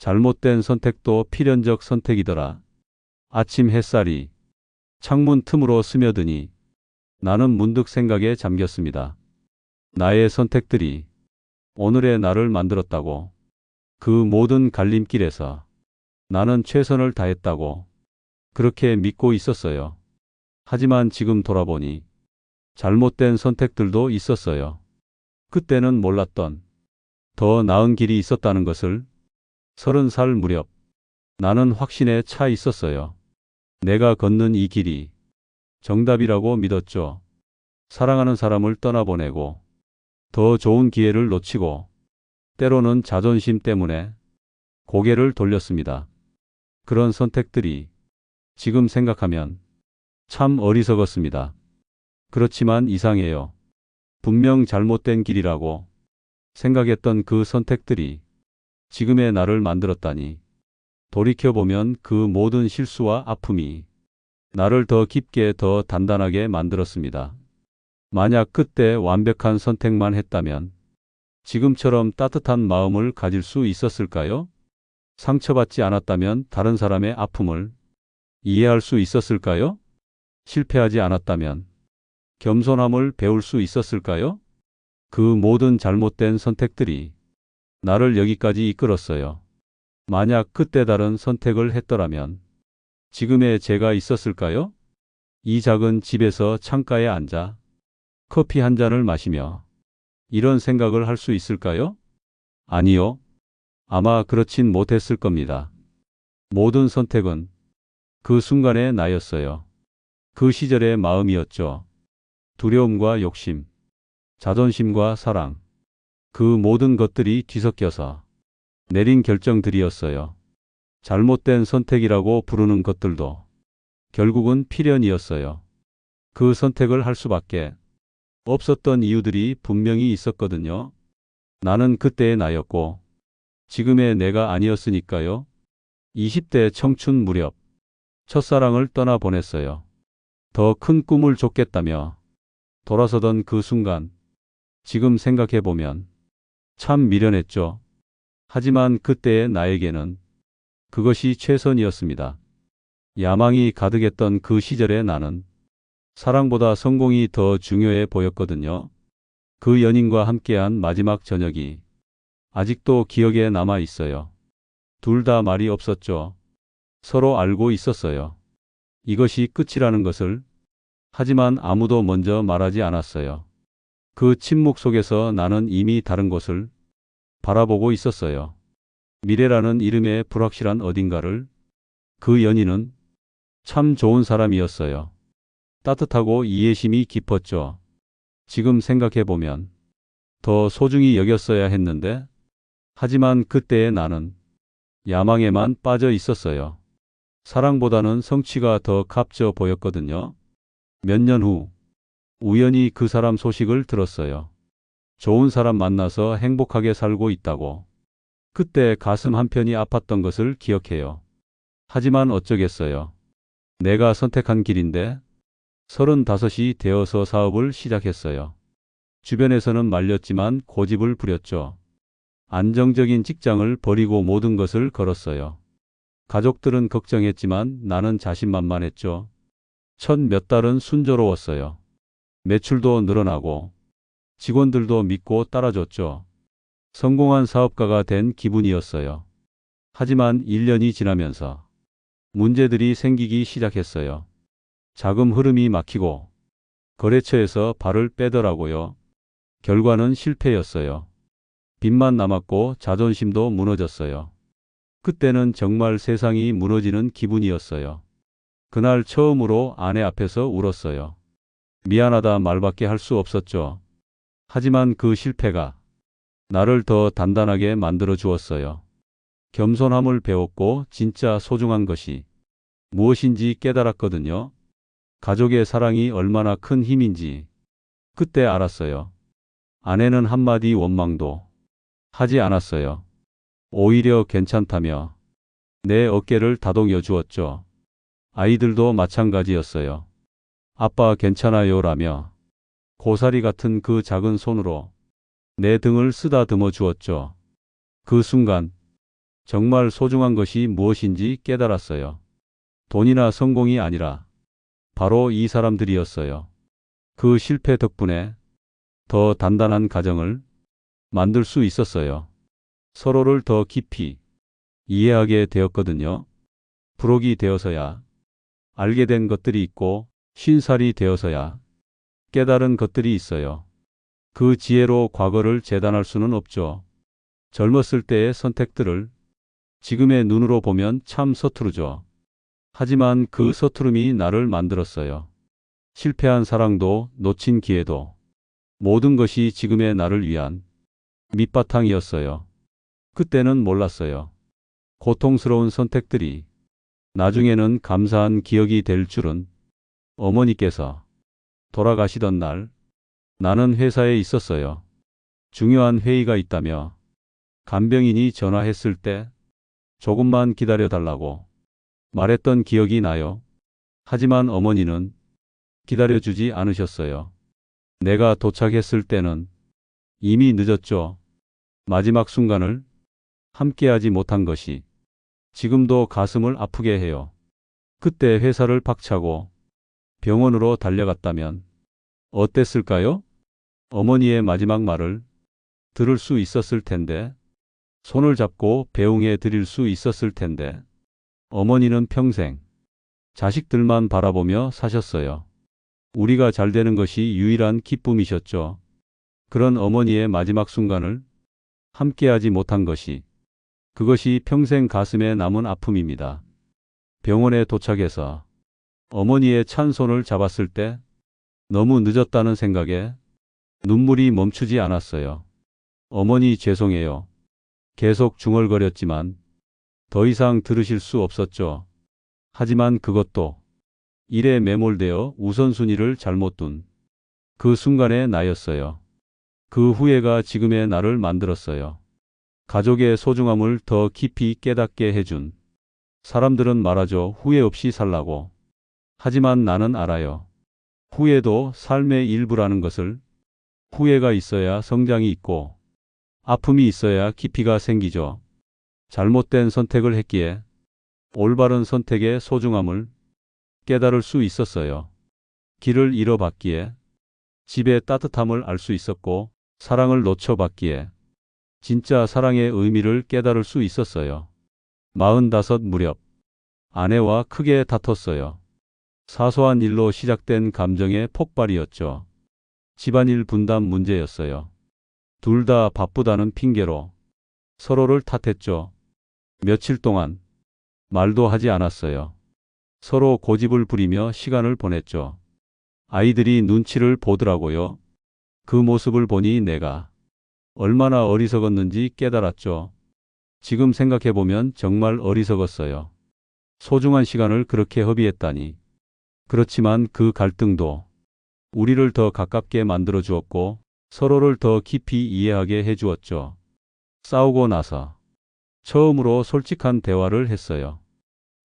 잘못된 선택도 필연적 선택이더라. 아침 햇살이 창문 틈으로 스며드니 나는 문득 생각에 잠겼습니다. 나의 선택들이 오늘의 나를 만들었다고. 그 모든 갈림길에서 나는 최선을 다했다고 그렇게 믿고 있었어요. 하지만 지금 돌아보니 잘못된 선택들도 있었어요. 그때는 몰랐던 더 나은 길이 있었다는 것을 30살 무렵 나는 확신에 차 있었어요. 내가 걷는 이 길이 정답이라고 믿었죠. 사랑하는 사람을 떠나보내고 더 좋은 기회를 놓치고 때로는 자존심 때문에 고개를 돌렸습니다. 그런 선택들이 지금 생각하면 참 어리석었습니다. 그렇지만 이상해요. 분명 잘못된 길이라고 생각했던 그 선택들이 지금의 나를 만들었다니. 돌이켜보면 그 모든 실수와 아픔이 나를 더 깊게 더 단단하게 만들었습니다. 만약 그때 완벽한 선택만 했다면 지금처럼 따뜻한 마음을 가질 수 있었을까요? 상처받지 않았다면 다른 사람의 아픔을 이해할 수 있었을까요? 실패하지 않았다면 겸손함을 배울 수 있었을까요? 그 모든 잘못된 선택들이 나를 여기까지 이끌었어요. 만약 그때 다른 선택을 했더라면 지금의 제가 있었을까요? 이 작은 집에서 창가에 앉아 커피 한 잔을 마시며 이런 생각을 할 수 있을까요? 아니요. 아마 그렇진 못했을 겁니다. 모든 선택은 그 순간의 나였어요. 그 시절의 마음이었죠. 두려움과 욕심, 자존심과 사랑, 그 모든 것들이 뒤섞여서 내린 결정들이었어요. 잘못된 선택이라고 부르는 것들도 결국은 필연이었어요. 그 선택을 할 수밖에 없었던 이유들이 분명히 있었거든요. 나는 그때의 나였고 지금의 내가 아니었으니까요. 20대 청춘 무렵 첫사랑을 떠나보냈어요. 더 큰 꿈을 줬겠다며 돌아서던 그 순간 지금 생각해보면 참 미련했죠. 하지만 그때의 나에게는 그것이 최선이었습니다. 야망이 가득했던 그 시절의 나는 사랑보다 성공이 더 중요해 보였거든요. 그 연인과 함께한 마지막 저녁이 아직도 기억에 남아 있어요. 둘 다 말이 없었죠. 서로 알고 있었어요. 이것이 끝이라는 것을. 하지만 아무도 먼저 말하지 않았어요. 그 침묵 속에서 나는 이미 다른 곳을 바라보고 있었어요. 미래라는 이름의 불확실한 어딘가를. 그 연인은 참 좋은 사람이었어요. 따뜻하고 이해심이 깊었죠. 지금 생각해보면 더 소중히 여겼어야 했는데, 하지만 그때의 나는 야망에만 빠져 있었어요. 사랑보다는 성취가 더 값져 보였거든요. 몇 년 후 우연히 그 사람 소식을 들었어요. 좋은 사람 만나서 행복하게 살고 있다고. 그때 가슴 한편이 아팠던 것을 기억해요. 하지만 어쩌겠어요. 내가 선택한 길인데. 35이 되어서 사업을 시작했어요. 주변에서는 말렸지만 고집을 부렸죠. 안정적인 직장을 버리고 모든 것을 걸었어요. 가족들은 걱정했지만 나는 자신만만했죠. 첫 몇 달은 순조로웠어요. 매출도 늘어나고 직원들도 믿고 따라줬죠. 성공한 사업가가 된 기분이었어요. 하지만 1년이 지나면서 문제들이 생기기 시작했어요. 자금 흐름이 막히고 거래처에서 발을 빼더라고요. 결과는 실패였어요. 빚만 남았고 자존심도 무너졌어요. 그때는 정말 세상이 무너지는 기분이었어요. 그날 처음으로 아내 앞에서 울었어요. 미안하다 말밖에 할 수 없었죠. 하지만 그 실패가 나를 더 단단하게 만들어 주었어요. 겸손함을 배웠고 진짜 소중한 것이 무엇인지 깨달았거든요. 가족의 사랑이 얼마나 큰 힘인지 그때 알았어요. 아내는 한마디 원망도 하지 않았어요. 오히려 괜찮다며 내 어깨를 다독여 주었죠. 아이들도 마찬가지였어요. 아빠 괜찮아요 라며 고사리 같은 그 작은 손으로 내 등을 쓰다듬어 주었죠. 그 순간 정말 소중한 것이 무엇인지 깨달았어요. 돈이나 성공이 아니라 바로 이 사람들이었어요. 그 실패 덕분에 더 단단한 가정을 만들 수 있었어요. 서로를 더 깊이 이해하게 되었거든요. 부록이 되어서야 알게 된 것들이 있고 신살이 되어서야 깨달은 것들이 있어요. 그 지혜로 과거를 재단할 수는 없죠. 젊었을 때의 선택들을 지금의 눈으로 보면 참 서투르죠. 하지만 그 서투름이 나를 만들었어요. 실패한 사랑도 놓친 기회도 모든 것이 지금의 나를 위한 밑바탕이었어요. 그때는 몰랐어요. 고통스러운 선택들이 나중에는 감사한 기억이 될 줄은. 어머니께서 돌아가시던 날 나는 회사에 있었어요. 중요한 회의가 있다며 간병인이 전화했을 때 조금만 기다려달라고 말했던 기억이 나요. 하지만 어머니는 기다려주지 않으셨어요. 내가 도착했을 때는 이미 늦었죠. 마지막 순간을 함께하지 못한 것이 지금도 가슴을 아프게 해요. 그때 회사를 박차고 병원으로 달려갔다면 어땠을까요? 어머니의 마지막 말을 들을 수 있었을 텐데, 손을 잡고 배웅해 드릴 수 있었을 텐데, 어머니는 평생 자식들만 바라보며 사셨어요. 우리가 잘 되는 것이 유일한 기쁨이셨죠. 그런 어머니의 마지막 순간을 함께하지 못한 것이, 그것이 평생 가슴에 남은 아픔입니다. 병원에 도착해서 어머니의 찬 손을 잡았을 때 너무 늦었다는 생각에 눈물이 멈추지 않았어요. 어머니 죄송해요. 계속 중얼거렸지만 더 이상 들으실 수 없었죠. 하지만 그것도 일에 매몰되어 우선순위를 잘못 둔 그 순간의 나였어요. 그 후회가 지금의 나를 만들었어요. 가족의 소중함을 더 깊이 깨닫게 해준. 사람들은 말하죠. 후회 없이 살라고. 하지만 나는 알아요. 후회도 삶의 일부라는 것을. 후회가 있어야 성장이 있고 아픔이 있어야 깊이가 생기죠. 잘못된 선택을 했기에 올바른 선택의 소중함을 깨달을 수 있었어요. 길을 잃어봤기에 집의 따뜻함을 알 수 있었고 사랑을 놓쳐봤기에 진짜 사랑의 의미를 깨달을 수 있었어요. 45 무렵 아내와 크게 다퉜어요. 사소한 일로 시작된 감정의 폭발이었죠. 집안일 분담 문제였어요. 둘 다 바쁘다는 핑계로 서로를 탓했죠. 며칠 동안 말도 하지 않았어요. 서로 고집을 부리며 시간을 보냈죠. 아이들이 눈치를 보더라고요. 그 모습을 보니 내가 얼마나 어리석었는지 깨달았죠. 지금 생각해보면 정말 어리석었어요. 소중한 시간을 그렇게 허비했다니. 그렇지만 그 갈등도 우리를 더 가깝게 만들어 주었고 서로를 더 깊이 이해하게 해 주었죠. 싸우고 나서 처음으로 솔직한 대화를 했어요.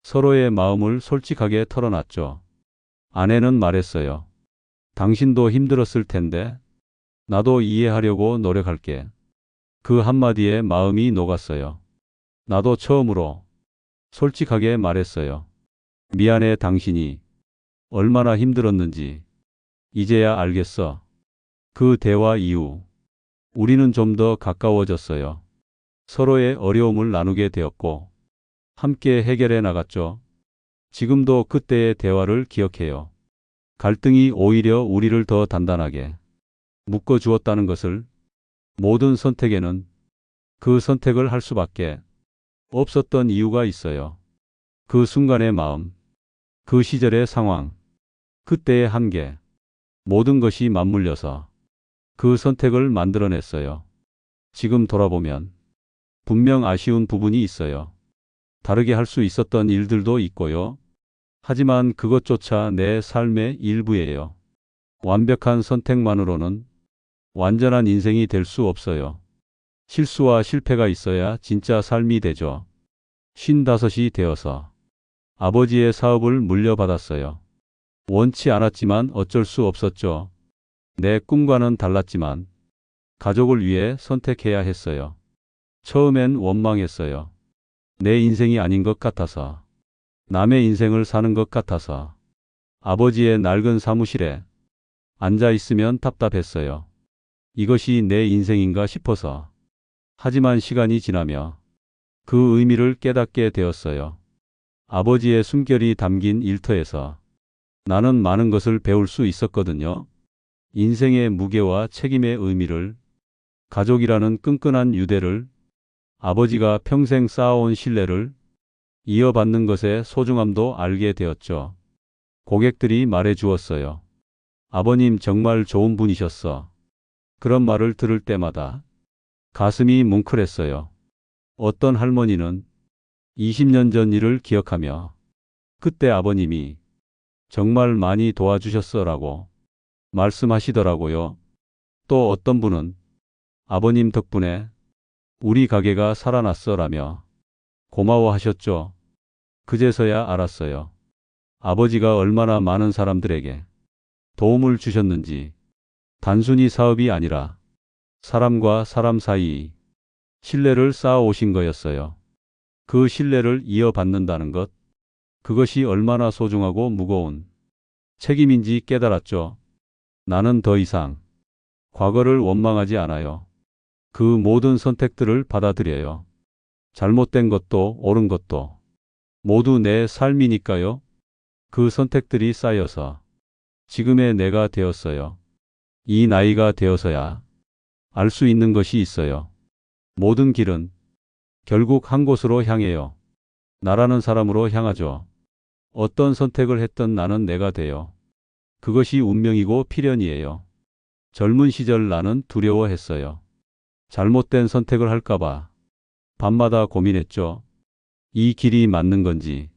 서로의 마음을 솔직하게 털어놨죠. 아내는 말했어요. 당신도 힘들었을 텐데 나도 이해하려고 노력할게. 그 한마디에 마음이 녹았어요. 나도 처음으로 솔직하게 말했어요. 미안해, 당신이 얼마나 힘들었는지 이제야 알겠어. 그 대화 이후 우리는 좀 더 가까워졌어요. 서로의 어려움을 나누게 되었고 함께 해결해 나갔죠. 지금도 그때의 대화를 기억해요. 갈등이 오히려 우리를 더 단단하게 묶어 주었다는 것을. 모든 선택에는 그 선택을 할 수밖에 없었던 이유가 있어요. 그 순간의 마음, 그 시절의 상황, 그때의 한계, 모든 것이 맞물려서 그 선택을 만들어냈어요. 지금 돌아보면 분명 아쉬운 부분이 있어요. 다르게 할 수 있었던 일들도 있고요. 하지만 그것조차 내 삶의 일부예요. 완벽한 선택만으로는 완전한 인생이 될 수 없어요. 실수와 실패가 있어야 진짜 삶이 되죠. 55이 되어서 아버지의 사업을 물려받았어요. 원치 않았지만 어쩔 수 없었죠. 내 꿈과는 달랐지만 가족을 위해 선택해야 했어요. 처음엔 원망했어요. 내 인생이 아닌 것 같아서. 남의 인생을 사는 것 같아서. 아버지의 낡은 사무실에 앉아 있으면 답답했어요. 이것이 내 인생인가 싶어서. 하지만 시간이 지나며 그 의미를 깨닫게 되었어요. 아버지의 숨결이 담긴 일터에서 나는 많은 것을 배울 수 있었거든요. 인생의 무게와 책임의 의미를, 가족이라는 끈끈한 유대를, 아버지가 평생 쌓아온 신뢰를 이어받는 것의 소중함도 알게 되었죠. 고객들이 말해 주었어요. 아버님 정말 좋은 분이셨어. 그런 말을 들을 때마다 가슴이 뭉클했어요. 어떤 할머니는 20년 전 일을 기억하며 그때 아버님이 정말 많이 도와주셨어라고 말씀하시더라고요. 또 어떤 분은 아버님 덕분에 우리 가게가 살아났어라며 고마워하셨죠. 그제서야 알았어요. 아버지가 얼마나 많은 사람들에게 도움을 주셨는지. 단순히 사업이 아니라 사람과 사람 사이 신뢰를 쌓아 오신 거였어요. 그 신뢰를 이어받는다는 것, 그것이 얼마나 소중하고 무거운 책임인지 깨달았죠. 나는 더 이상 과거를 원망하지 않아요. 그 모든 선택들을 받아들여요. 잘못된 것도 옳은 것도 모두 내 삶이니까요. 그 선택들이 쌓여서 지금의 내가 되었어요. 이 나이가 되어서야 알 수 있는 것이 있어요. 모든 길은 결국 한 곳으로 향해요. 나라는 사람으로 향하죠. 어떤 선택을 했던 나는 내가 돼요. 그것이 운명이고 필연이에요. 젊은 시절 나는 두려워했어요. 잘못된 선택을 할까봐 밤마다 고민했죠. 이 길이 맞는 건지,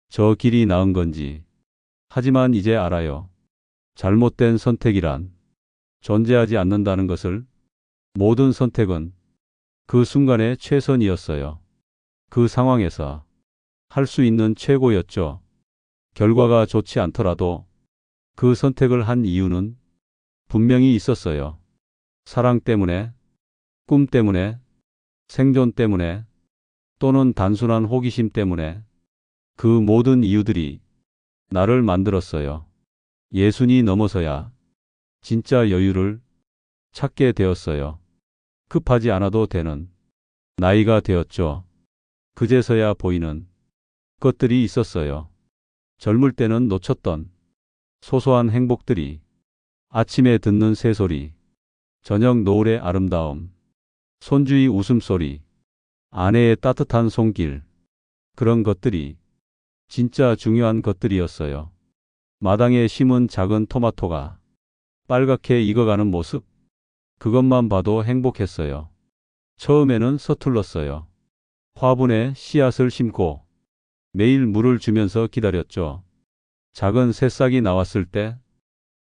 저 길이 나은 건지. 하지만 이제 알아요. 잘못된 선택이란 존재하지 않는다는 것을. 모든 선택은 그 순간의 최선이었어요. 그 상황에서 할 수 있는 최고였죠. 결과가 좋지 않더라도 그 선택을 한 이유는 분명히 있었어요. 사랑 때문에, 꿈 때문에, 생존 때문에, 또는 단순한 호기심 때문에. 그 모든 이유들이 나를 만들었어요. 예순이 넘어서야 진짜 여유를 찾게 되었어요. 급하지 않아도 되는 나이가 되었죠. 그제서야 보이는 것들이 있었어요. 젊을 때는 놓쳤던 소소한 행복들이, 아침에 듣는 새소리, 저녁 노을의 아름다움, 손주의 웃음소리, 아내의 따뜻한 손길, 그런 것들이 진짜 중요한 것들이었어요. 마당에 심은 작은 토마토가 빨갛게 익어가는 모습, 그것만 봐도 행복했어요. 처음에는 서툴렀어요. 화분에 씨앗을 심고 매일 물을 주면서 기다렸죠. 작은 새싹이 나왔을 때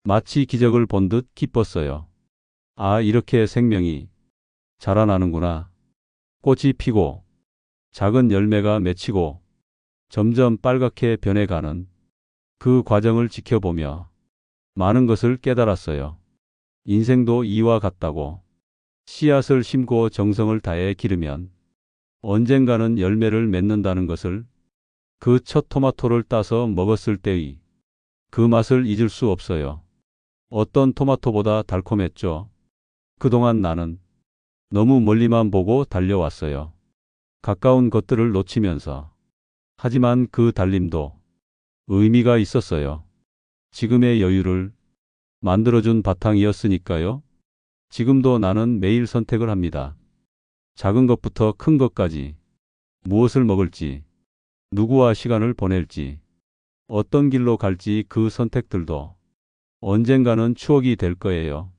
마치 기적을 본 듯 기뻤어요. 아, 이렇게 생명이 자라나는구나. 꽃이 피고 작은 열매가 맺히고 점점 빨갛게 변해가는 그 과정을 지켜보며 많은 것을 깨달았어요. 인생도 이와 같다고. 씨앗을 심고 정성을 다해 기르면 언젠가는 열매를 맺는다는 것을. 그 첫 토마토를 따서 먹었을 때의 그 맛을 잊을 수 없어요. 어떤 토마토보다 달콤했죠. 그동안 나는 너무 멀리만 보고 달려왔어요. 가까운 것들을 놓치면서. 하지만 그 달림도 의미가 있었어요. 지금의 여유를 만들어준 바탕이었으니까요. 지금도 나는 매일 선택을 합니다. 작은 것부터 큰 것까지. 무엇을 먹을지, 누구와 시간을 보낼지, 어떤 길로 갈지. 그 선택들도 언젠가는 추억이 될 거예요.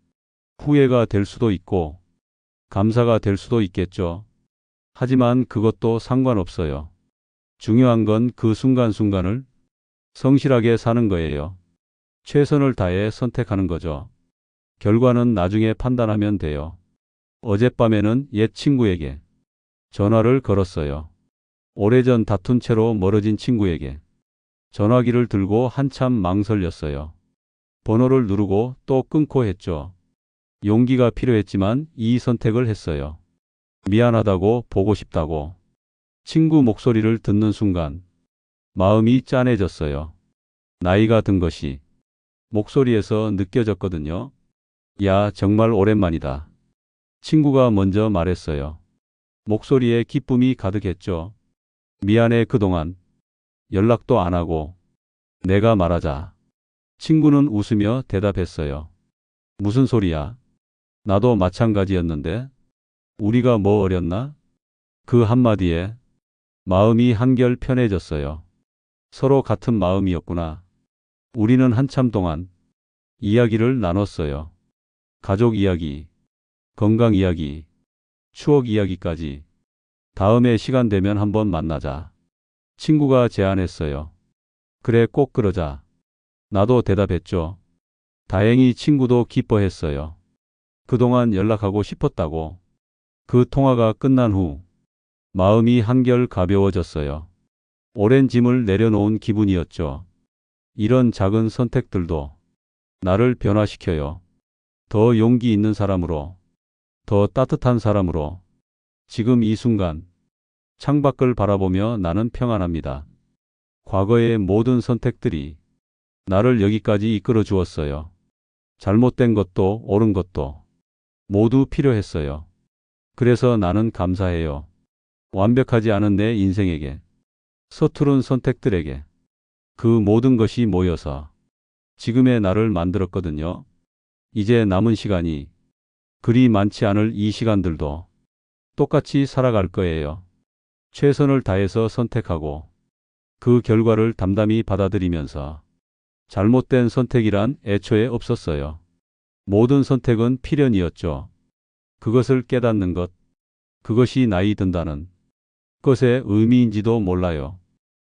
후회가 될 수도 있고 감사가 될 수도 있겠죠. 하지만 그것도 상관없어요. 중요한 건 그 순간순간을 성실하게 사는 거예요. 최선을 다해 선택하는 거죠. 결과는 나중에 판단하면 돼요. 어젯밤에는 옛 친구에게 전화를 걸었어요. 오래전 다툰 채로 멀어진 친구에게. 전화기를 들고 한참 망설였어요. 번호를 누르고 또 끊고 했죠. 용기가 필요했지만 이 선택을 했어요. 미안하다고, 보고 싶다고, 친구 목소리를 듣는 순간 마음이 짠해졌어요. 나이가 든 것이 목소리에서 느껴졌거든요. 야, 정말 오랜만이다. 친구가 먼저 말했어요. 목소리에 기쁨이 가득했죠. 미안해, 그동안 연락도 안 하고. 내가 말하자. 친구는 웃으며 대답했어요. 무슨 소리야? 나도 마찬가지였는데. 우리가 뭐 어렸나? 그 한마디에 마음이 한결 편해졌어요. 서로 같은 마음이었구나. 우리는 한참 동안 이야기를 나눴어요. 가족 이야기, 건강 이야기, 추억 이야기까지. 다음에 시간 되면 한번 만나자. 친구가 제안했어요. 그래, 꼭 그러자. 나도 대답했죠. 다행히 친구도 기뻐했어요. 그동안 연락하고 싶었다고. 그 통화가 끝난 후 마음이 한결 가벼워졌어요. 오랜 짐을 내려놓은 기분이었죠. 이런 작은 선택들도 나를 변화시켜요. 더 용기 있는 사람으로, 더 따뜻한 사람으로. 지금 이 순간 창밖을 바라보며 나는 평안합니다. 과거의 모든 선택들이 나를 여기까지 이끌어 주었어요. 잘못된 것도 옳은 것도 모두 필요했어요. 그래서 나는 감사해요. 완벽하지 않은 내 인생에게, 서투른 선택들에게, 그 모든 것이 모여서 지금의 나를 만들었거든요. 이제 남은 시간이 그리 많지 않을 이 시간들도 똑같이 살아갈 거예요. 최선을 다해서 선택하고 그 결과를 담담히 받아들이면서. 잘못된 선택이란 애초에 없었어요. 모든 선택은 필연이었죠. 그것을 깨닫는 것, 그것이 나이 든다는 것의 의미인지도 몰라요.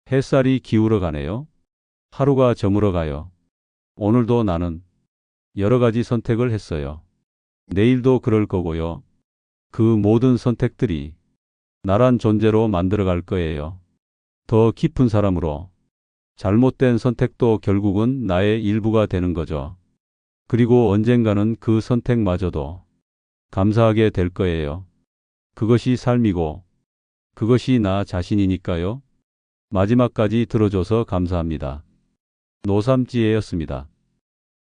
햇살이 기울어 가네요. 하루가 저물어 가요. 오늘도 나는 여러 가지 선택을 했어요. 내일도 그럴 거고요. 그 모든 선택들이 나란 존재로 만들어 갈 거예요. 더 깊은 사람으로. 잘못된 선택도 결국은 나의 일부가 되는 거죠. 그리고 언젠가는 그 선택마저도 감사하게 될 거예요. 그것이 삶이고 그것이 나 자신이니까요. 마지막까지 들어줘서 감사합니다. 노삼지혜였습니다.